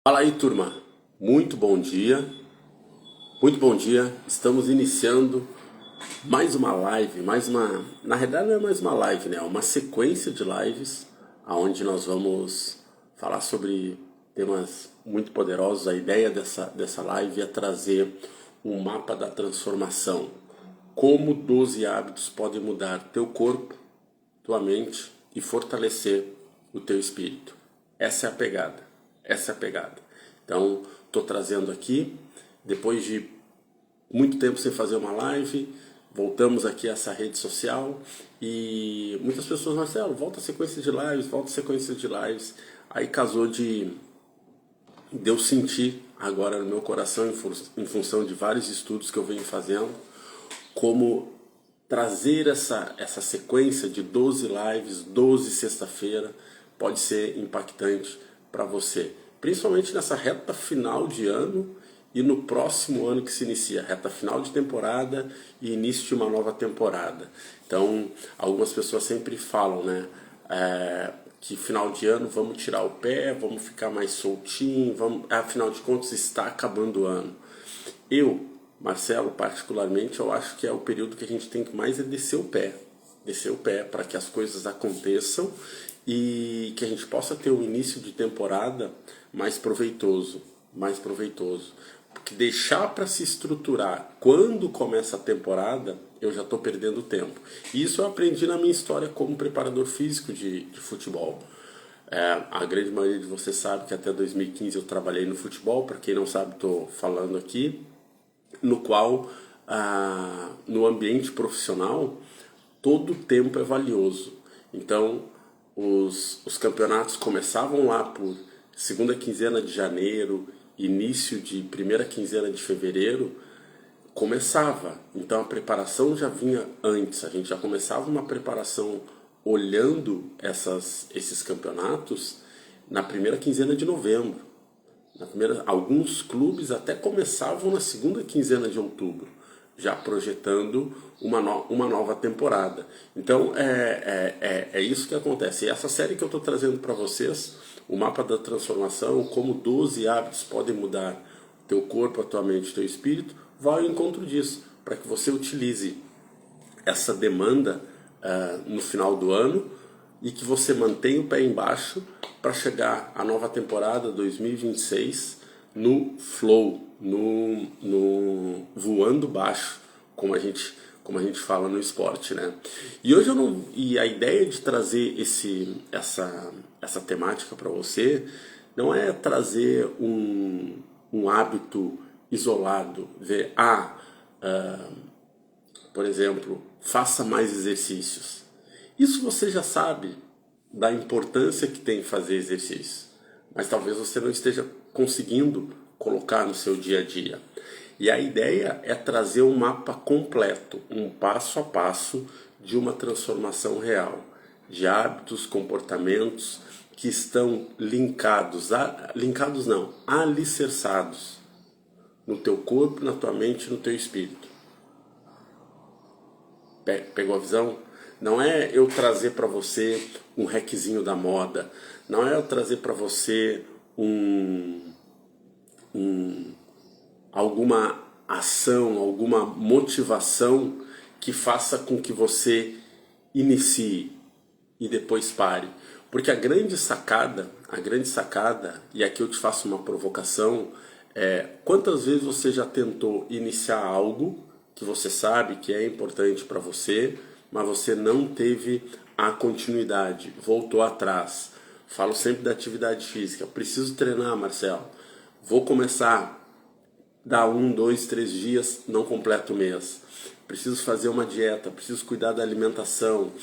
Fala aí, turma. Muito bom dia. Muito bom dia. Estamos iniciando mais uma live, na realidade não é mais uma live, né? É uma sequência de lives aonde nós vamos falar sobre temas muito poderosos. A ideia dessa live é trazer um mapa da transformação. Como 12 hábitos podem mudar teu corpo, tua mente e fortalecer o teu espírito. Essa é a pegada. Essa é a pegada. Então, estou trazendo aqui, depois de muito tempo sem fazer uma live, voltamos aqui a essa rede social e muitas pessoas, Marcelo, volta a sequência de lives, volta a sequência de lives. Aí casou de eu sentir agora no meu coração, em função de vários estudos que eu venho fazendo, como trazer essa sequência de 12 lives, 12 sexta-feira, pode ser impactante para você. Principalmente nessa reta final de ano e no próximo ano que se inicia, reta final de temporada e início de uma nova temporada. Então, algumas pessoas sempre falam, né? Que final de ano vamos tirar o pé, vamos ficar mais soltinho, afinal de contas está acabando o ano. Eu, Marcelo, particularmente, eu acho que é o período que a gente tem que mais descer o pé para que as coisas aconteçam e que a gente possa ter um início de temporada mais proveitoso, porque deixar para se estruturar quando começa a temporada, eu já estou perdendo tempo. E isso eu aprendi na minha história como preparador físico de futebol. A grande maioria de vocês sabe que até 2015 eu trabalhei no futebol. Para quem não sabe, estou falando aqui, no qual, no ambiente profissional, todo tempo é valioso. Então, os campeonatos começavam lá por segunda quinzena de janeiro, início de primeira quinzena de fevereiro, começava. Então a preparação já vinha antes, a gente já começava uma preparação olhando esses campeonatos na primeira quinzena de novembro. Alguns clubes até começavam na segunda quinzena de outubro, já projetando uma nova temporada. Então é isso que acontece. E essa série que eu estou trazendo para vocês, o mapa da transformação, como 12 hábitos podem mudar teu corpo, a tua mente, teu espírito, vai ao encontro disso, para que você utilize essa demanda no final do ano e que você mantenha o pé embaixo para chegar à nova temporada 2026 no flow, no voando baixo, como a gente fala no esporte, né? E hoje a ideia de trazer essa temática para você não é trazer um hábito isolado, ver por exemplo, faça mais exercícios. Isso você já sabe da importância que tem fazer exercício, mas talvez você não esteja conseguindo colocar no seu dia a dia. E a ideia é trazer um mapa completo, um passo a passo de uma transformação real, de hábitos, comportamentos que estão alicerçados no teu corpo, na tua mente e no teu espírito. Pegou a visão? Não é eu trazer para você um hackzinho da moda, não é eu trazer para você alguma ação, alguma motivação que faça com que você inicie e depois pare. Porque a grande sacada, e aqui eu te faço uma provocação, quantas vezes você já tentou iniciar algo que você sabe que é importante para você, mas você não teve a continuidade, voltou atrás. Falo sempre da atividade física. Preciso treinar, Marcelo. Vou começar, dá 1, 2, 3 dias, não completo o mês. Preciso fazer uma dieta, preciso cuidar da alimentação,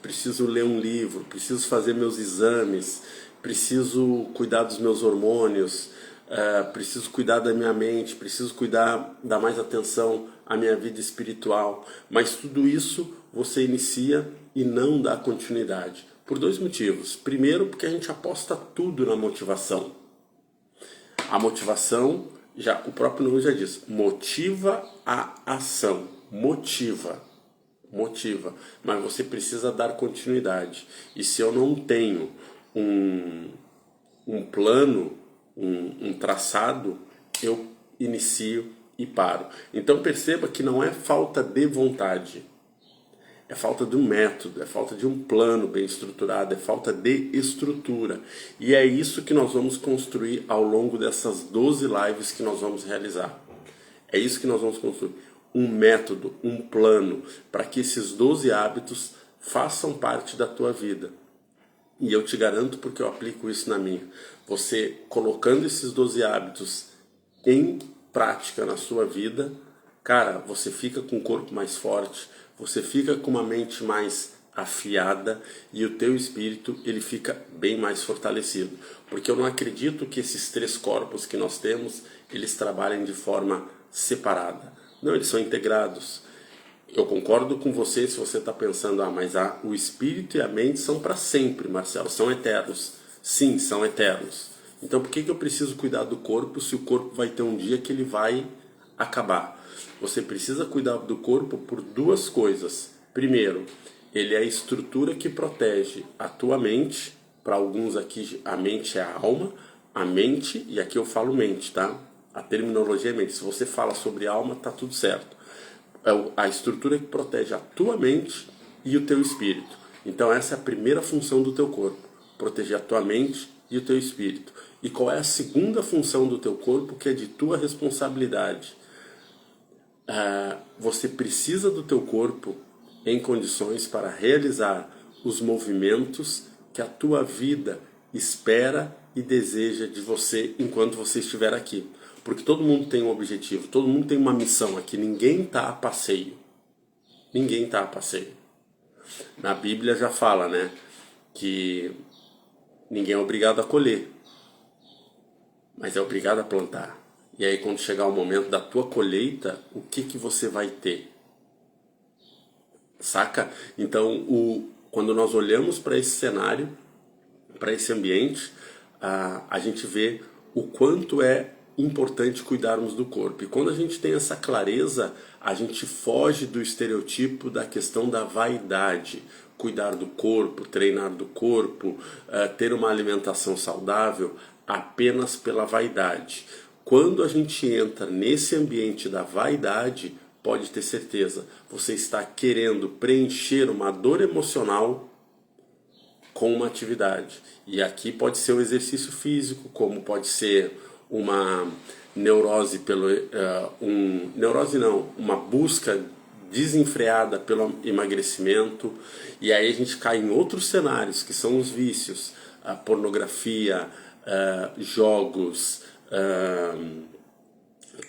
preciso ler um livro, preciso fazer meus exames, preciso cuidar dos meus hormônios, preciso cuidar da minha mente, preciso dar mais atenção à minha vida espiritual. Mas tudo isso você inicia e não dá continuidade. Por dois motivos. Primeiro, porque a gente aposta tudo na motivação. A motivação, o próprio nome já diz, motiva a ação. Motiva, mas você precisa dar continuidade. E se eu não tenho um plano, um traçado, eu inicio e paro. Então perceba que não é falta de vontade, é falta de um método, é falta de um plano bem estruturado, é falta de estrutura. E é isso que nós vamos construir ao longo dessas 12 lives que nós vamos realizar. É isso que nós vamos construir. Um método, um plano, para que esses 12 hábitos façam parte da tua vida. E eu te garanto, porque eu aplico isso na minha. Você colocando esses 12 hábitos em prática na sua vida, cara, você fica com o corpo mais forte, você fica com uma mente mais afiada e o teu espírito ele fica bem mais fortalecido. Porque eu não acredito que esses 3 corpos que nós temos, eles trabalhem de forma separada. Não, eles são integrados. Eu concordo com você se você está pensando, mas o espírito e a mente são para sempre, Marcelo, são eternos. Sim, são eternos. Então por que eu preciso cuidar do corpo se o corpo vai ter um dia que ele vai acabar? Você precisa cuidar do corpo por 2 coisas. Primeiro, ele é a estrutura que protege a tua mente. Para alguns aqui a mente é a alma, a mente, e aqui eu falo mente, tá? A terminologia é mente. Se você fala sobre alma, tá tudo certo. É a estrutura que protege a tua mente e o teu espírito. Então essa é a primeira função do teu corpo, proteger a tua mente e o teu espírito. E qual é a segunda função do teu corpo, que é de tua responsabilidade? Você precisa do teu corpo em condições para realizar os movimentos que a tua vida espera e deseja de você enquanto você estiver aqui. Porque todo mundo tem um objetivo, todo mundo tem uma missão aqui, ninguém está a passeio. Ninguém está a passeio. Na Bíblia já fala, né, que ninguém é obrigado a colher, mas é obrigado a plantar. E aí quando chegar o momento da tua colheita, o que você vai ter? Saca? Então, quando nós olhamos para esse cenário, para esse ambiente, a gente vê o quanto é importante cuidarmos do corpo. E quando a gente tem essa clareza, a gente foge do estereotipo da questão da vaidade. Cuidar do corpo, treinar do corpo, ter uma alimentação saudável apenas pela vaidade. Quando a gente entra nesse ambiente da vaidade, pode ter certeza, você está querendo preencher uma dor emocional com uma atividade. E aqui pode ser o exercício físico, como pode ser uma neurose uma busca desenfreada pelo emagrecimento. E aí a gente cai em outros cenários, que são os vícios, a pornografia, jogos,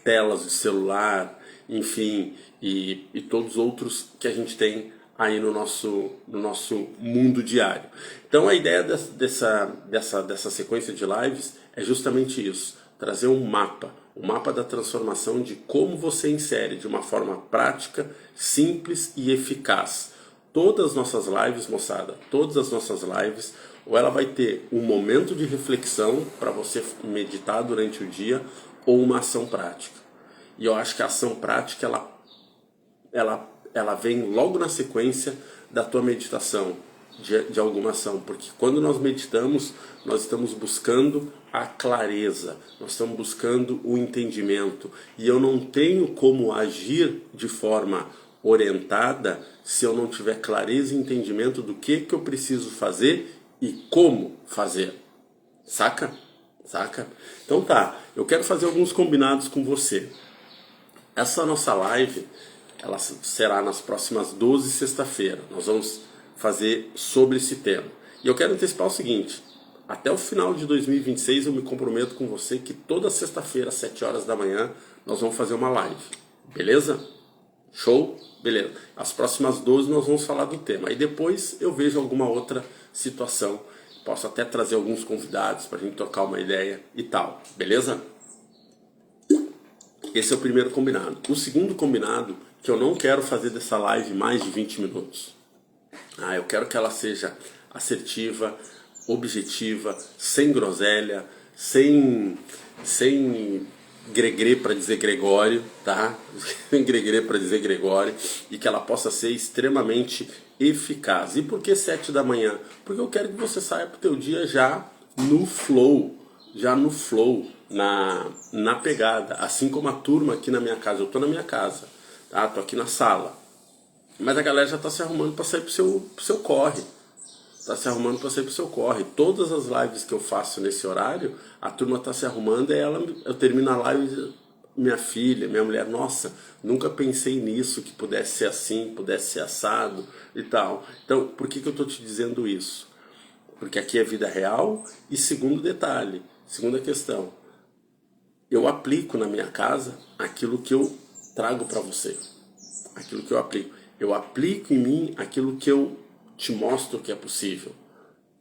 telas de celular, enfim, e todos os outros que a gente tem aí no nosso mundo diário. Então a ideia dessa sequência de lives é justamente isso, trazer um mapa da transformação de como você insere de uma forma prática, simples e eficaz. Todas as nossas lives, moçada, todas as nossas lives, ou ela vai ter um momento de reflexão para você meditar durante o dia, ou uma ação prática. E eu acho que a ação prática ela vem logo na sequência da tua meditação, de alguma ação, porque quando nós meditamos, nós estamos buscando a clareza, nós estamos buscando o entendimento, e eu não tenho como agir de forma orientada se eu não tiver clareza e entendimento do que eu preciso fazer e como fazer. Saca? Então tá, eu quero fazer alguns combinados com você. Essa nossa live, ela será nas próximas 12 sexta-feira. Nós vamos fazer sobre esse tema. E eu quero antecipar o seguinte: até o final de 2026 eu me comprometo com você que toda sexta-feira, às 7 horas da manhã, nós vamos fazer uma live. Beleza? Show? Beleza. As próximas 12 nós vamos falar do tema. Aí depois eu vejo alguma outra situação. Posso até trazer alguns convidados para a gente trocar uma ideia e tal. Beleza? Esse é o primeiro combinado. O segundo combinado, que eu não quero fazer dessa live mais de 20 minutos. Eu quero que ela seja assertiva, objetiva, sem groselha, sem gregre para dizer Gregório, tá? Sem gregre para dizer Gregório, e que ela possa ser extremamente eficaz. E por que 7 da manhã? Porque eu quero que você saia pro teu dia já no flow, já no flow, na pegada, assim como a turma aqui na minha casa. Eu tô na minha casa, tá? Tô aqui na sala, mas a galera já tá se arrumando para sair pro seu corre. Tá se arrumando para sair pro seu corre. Todas as lives que eu faço nesse horário, a turma tá se arrumando e eu termino a live, minha filha, minha mulher, nossa, nunca pensei nisso, que pudesse ser assim, pudesse ser assado e tal. Então, por que eu tô te dizendo isso? Porque aqui é vida real. E segundo detalhe, segunda questão, eu aplico na minha casa aquilo que eu trago para você. Aquilo que eu aplico. Eu aplico em mim aquilo que eu te mostro que é possível.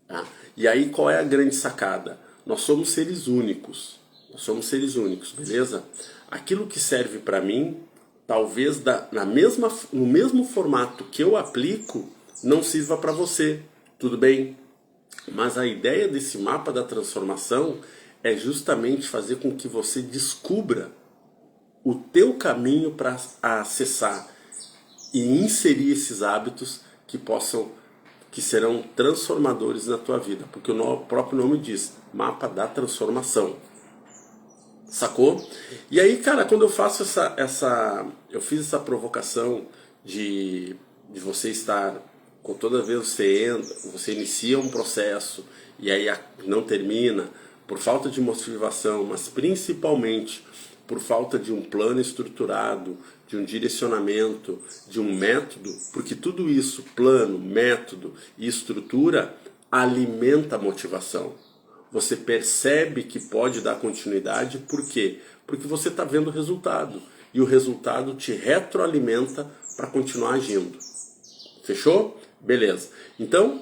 Tá? E aí qual é a grande sacada? Nós somos seres únicos. Nós somos seres únicos, beleza? Aquilo que serve para mim, talvez no mesmo formato que eu aplico, não sirva para você. Tudo bem? Mas a ideia desse mapa da transformação é justamente fazer com que você descubra o teu caminho para acessar e inserir esses hábitos que serão transformadores na tua vida, porque o próprio nome diz, mapa da transformação. Sacou? E aí, cara, quando eu faço eu fiz essa provocação de você estar, com toda vez você inicia um processo e aí não termina por falta de motivação, mas principalmente por falta de um plano estruturado, de um direcionamento, de um método, porque tudo isso, plano, método e estrutura, alimenta a motivação. Você percebe que pode dar continuidade, por quê? Porque você está vendo o resultado, e o resultado te retroalimenta para continuar agindo. Fechou? Beleza. Então,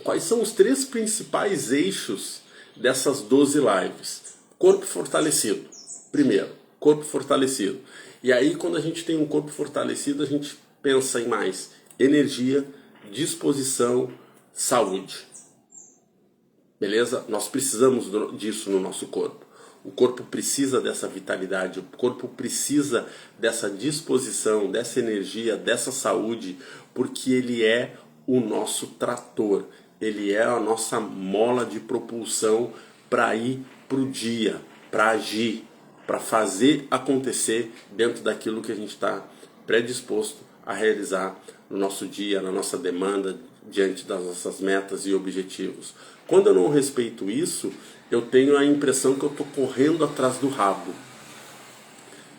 quais são os 3 principais eixos dessas 12 lives? Corpo fortalecido. Primeiro, corpo fortalecido. E aí, quando a gente tem um corpo fortalecido, a gente pensa em mais energia, disposição, saúde. Beleza? Nós precisamos disso no nosso corpo. O corpo precisa dessa vitalidade, o corpo precisa dessa disposição, dessa energia, dessa saúde, porque ele é o nosso trator, ele é a nossa mola de propulsão para ir para o dia, para agir, para fazer acontecer dentro daquilo que a gente está predisposto a realizar no nosso dia, na nossa demanda, diante das nossas metas e objetivos. Quando eu não respeito isso, eu tenho a impressão que eu estou correndo atrás do rabo.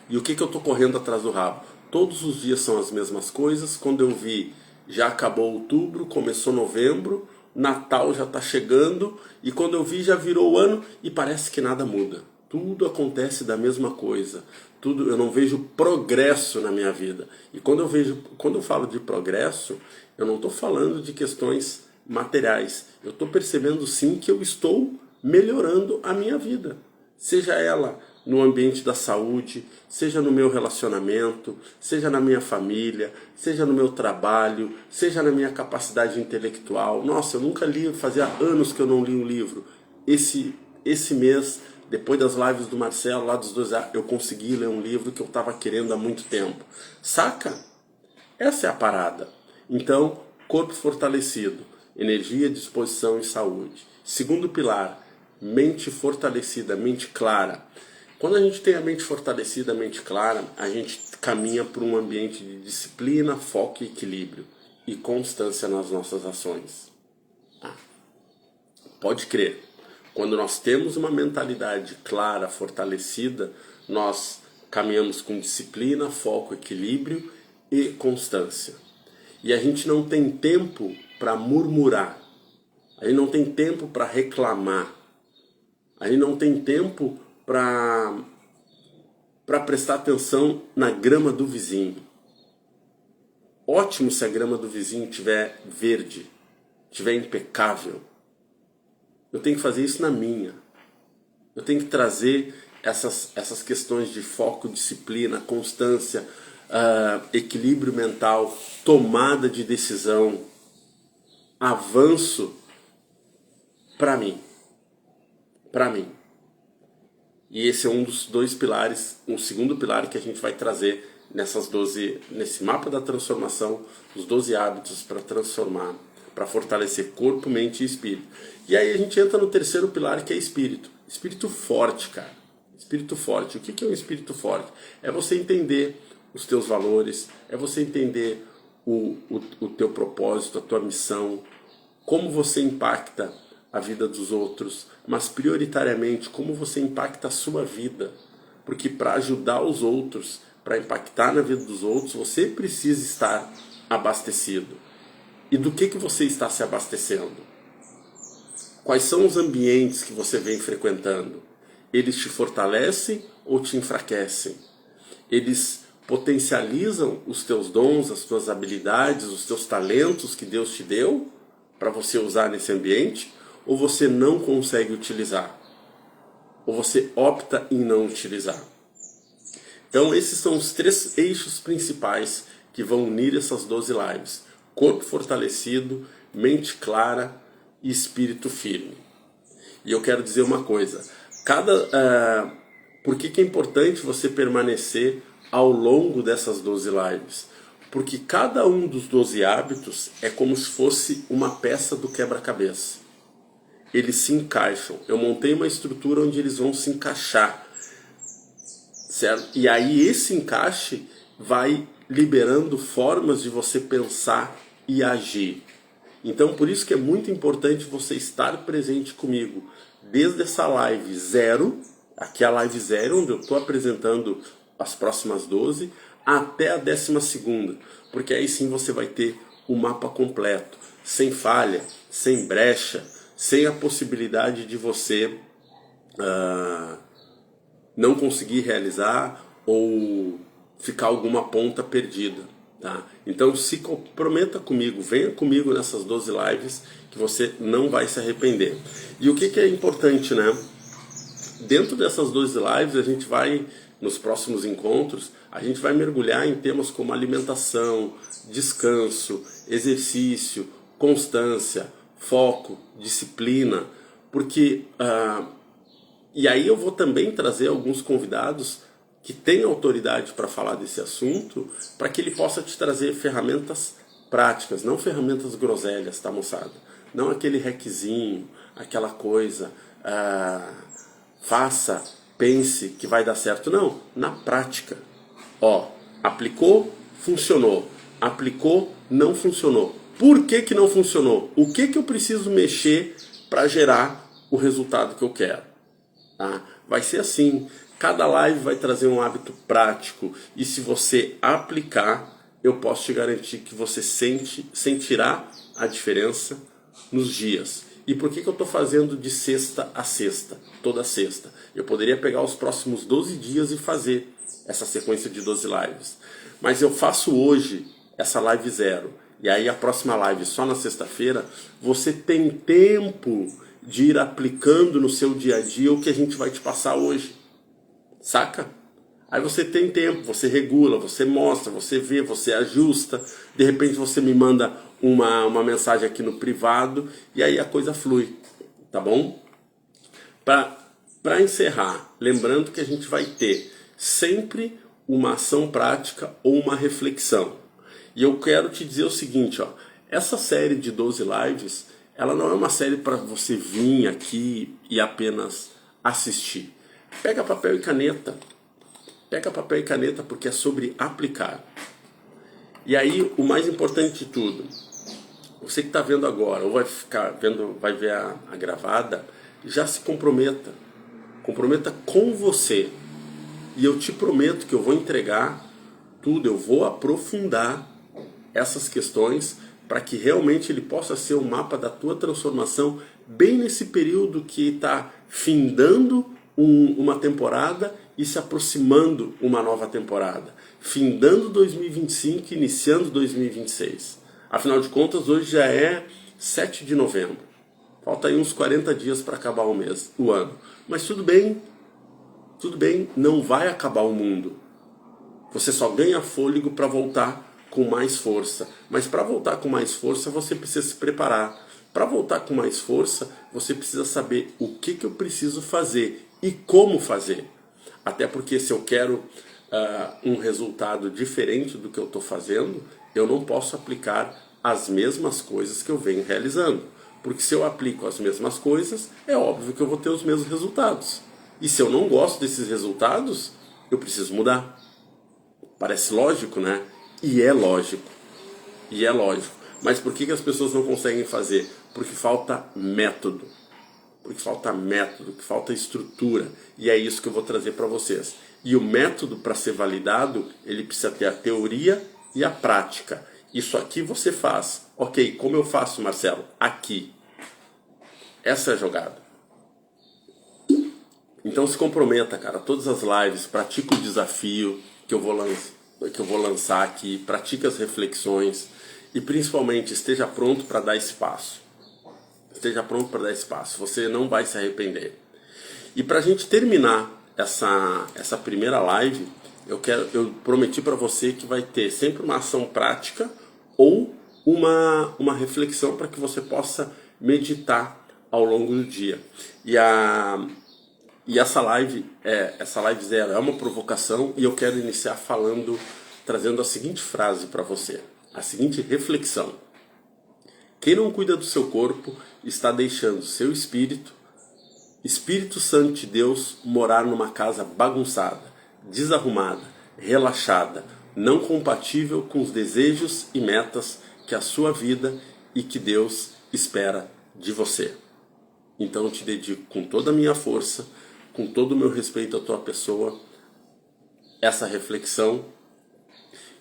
E o que eu estou correndo atrás do rabo? Todos os dias são as mesmas coisas. Quando eu vi, já acabou outubro, começou novembro, Natal já está chegando, e quando eu vi, já virou o ano e parece que nada muda. Tudo acontece da mesma coisa. Eu não vejo progresso na minha vida. E quando eu falo de progresso, eu não estou falando de questões materiais. Eu estou percebendo sim que eu estou melhorando a minha vida. Seja ela no ambiente da saúde, seja no meu relacionamento, seja na minha família, seja no meu trabalho, seja na minha capacidade intelectual. Nossa, eu nunca li, fazia anos que eu não li um livro. Esse mês, depois das lives do Marcelo, lá dos 2A, eu consegui ler um livro que eu estava querendo há muito tempo. Saca? Essa é a parada. Então, corpo fortalecido, energia, disposição e saúde. Segundo pilar, mente fortalecida, mente clara. Quando a gente tem a mente fortalecida, a mente clara, a gente caminha para um ambiente de disciplina, foco e equilíbrio e constância nas nossas ações. Pode crer. Quando nós temos uma mentalidade clara, fortalecida, nós caminhamos com disciplina, foco, equilíbrio e constância. E a gente não tem tempo para murmurar, a gente não tem tempo para reclamar, a gente não tem tempo para prestar atenção na grama do vizinho. Ótimo se a grama do vizinho estiver verde, estiver impecável. Eu tenho que fazer isso na minha. Eu tenho que trazer essas questões de foco, disciplina, constância, equilíbrio mental, tomada de decisão, avanço para mim. Para mim. E esse é um dos 2 pilares, um segundo pilar que a gente vai trazer nesse mapa da transformação, os 12 hábitos para transformar, para fortalecer corpo, mente e espírito. E aí a gente entra no terceiro pilar, que é espírito. Espírito forte, cara. Espírito forte. O que é um espírito forte? É você entender os teus valores, é você entender o teu propósito, a tua missão, como você impacta a vida dos outros, mas prioritariamente como você impacta a sua vida. Porque para ajudar os outros, para impactar na vida dos outros, você precisa estar abastecido. E do que você está se abastecendo? Quais são os ambientes que você vem frequentando? Eles te fortalecem ou te enfraquecem? Eles potencializam os teus dons, as tuas habilidades, os teus talentos que Deus te deu para você usar nesse ambiente? Ou você não consegue utilizar? Ou você opta em não utilizar? Então esses são os 3 eixos principais que vão unir essas 12 lives. Corpo fortalecido, mente clara e espírito firme. E eu quero dizer uma coisa. Por que é importante você permanecer ao longo dessas 12 lives? Porque cada um dos 12 hábitos é como se fosse uma peça do quebra-cabeça. Eles se encaixam. Eu montei uma estrutura onde eles vão se encaixar. Certo? E aí esse encaixe vai liberando formas de você pensar e agir. Então por isso que é muito importante você estar presente comigo. Desde essa live 0, aqui é a live 0, onde eu estou apresentando as próximas 12, até a 12ª. Porque aí sim você vai ter o mapa completo, sem falha, sem brecha, sem a possibilidade de você não conseguir realizar ou ficar alguma ponta perdida. Tá? Então se comprometa comigo, venha comigo nessas 12 lives que você não vai se arrepender. E o que é importante, né? Dentro dessas 12 lives a gente vai, nos próximos encontros, a gente vai mergulhar em temas como alimentação, descanso, exercício, constância, foco, disciplina, porque e aí eu vou também trazer alguns convidados que têm autoridade para falar desse assunto, para que ele possa te trazer ferramentas práticas, não ferramentas groselhas, tá, moçada? Não aquele hackzinho, aquela coisa, faça, pense que vai dar certo. Não, na prática. Ó, aplicou, funcionou. Aplicou, não funcionou. Por que não funcionou? O que eu preciso mexer para gerar o resultado que eu quero? Tá? Vai ser assim. Cada live vai trazer um hábito prático. E se você aplicar, eu posso te garantir que você sentirá a diferença nos dias. E por que eu estou fazendo de sexta a sexta? Toda sexta. Eu poderia pegar os próximos 12 dias e fazer essa sequência de 12 lives. Mas eu faço hoje essa live 0. E aí a próxima live só na sexta-feira. Você tem tempo de ir aplicando no seu dia a dia o que a gente vai te passar hoje. Saca? Aí você tem tempo, você regula, você mostra, você vê, você ajusta. De repente você me manda uma mensagem aqui no privado e aí a coisa flui, tá bom? Para encerrar, lembrando que a gente vai ter sempre uma ação prática ou uma reflexão. E eu quero te dizer o seguinte, ó, essa série de 12 lives, ela não é uma série para você vir aqui e apenas assistir. Pega papel e caneta. Pega papel e caneta porque é sobre aplicar. E aí, o mais importante de tudo, você que está vendo agora, ou vai ficar vendo, vai ver a gravada, já se comprometa. Comprometa com você. E eu te prometo que eu vou entregar tudo, eu vou aprofundar essas questões para que realmente ele possa ser o mapa da tua transformação bem nesse período que está findando uma temporada e se aproximando uma nova temporada. Findando 2025 e iniciando 2026. Afinal de contas, hoje já é 7 de novembro. Falta aí uns 40 dias para acabar o ano. Mas tudo bem, não vai acabar o mundo. Você só ganha fôlego para voltar com mais força. Mas para voltar com mais força, você precisa se preparar. Para voltar com mais força, você precisa saber o que eu preciso fazer e como fazer. Até porque se eu quero um resultado diferente do que eu estou fazendo, eu não posso aplicar as mesmas coisas que eu venho realizando. Porque se eu aplico as mesmas coisas, é óbvio que eu vou ter os mesmos resultados. E se eu não gosto desses resultados, eu preciso mudar. Parece lógico, né? E é lógico. E é lógico. Mas por que as pessoas não conseguem fazer? Porque falta método. Porque falta método, que falta estrutura. E é isso que eu vou trazer para vocês. E o método, para ser validado, ele precisa ter a teoria e a prática. Isso aqui você faz. Ok, como eu faço, Marcelo? Aqui. Essa é a jogada. Então se comprometa, cara. Todas as lives, pratica o desafio que eu vou lançar aqui. Pratique as reflexões. E principalmente, esteja pronto para dar espaço. Esteja pronto para dar espaço. Você não vai se arrepender. E para a gente terminar essa primeira live, eu prometi para você que vai ter sempre uma ação prática ou uma reflexão para que você possa meditar ao longo do dia. E essa live 0 é uma provocação e eu quero iniciar trazendo a seguinte frase para você, a seguinte reflexão. Quem não cuida do seu corpo está deixando seu Espírito Santo de Deus, morar numa casa bagunçada, desarrumada, relaxada, não compatível com os desejos e metas que a sua vida e que Deus espera de você. Então eu te dedico com toda a minha força, com todo o meu respeito à tua pessoa, essa reflexão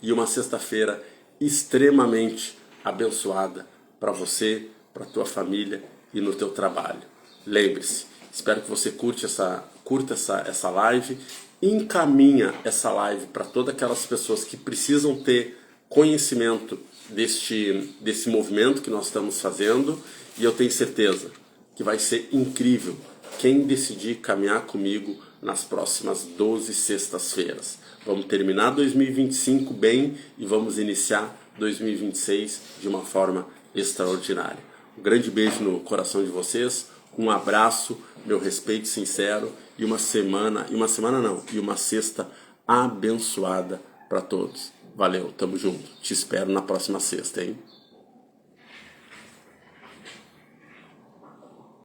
e uma sexta-feira extremamente abençoada para você, para tua família e no teu trabalho. Lembre-se, espero que você curta essa live, encaminha essa live para todas aquelas pessoas que precisam ter conhecimento desse movimento que nós estamos fazendo, e eu tenho certeza que vai ser incrível quem decidir caminhar comigo nas próximas 12 sextas-feiras. Vamos terminar 2025 bem e vamos iniciar 2026 de uma forma extraordinária. Um grande beijo no coração de vocês, um abraço, meu respeito sincero e uma sexta abençoada para todos. Valeu, tamo junto. Te espero na próxima sexta, hein?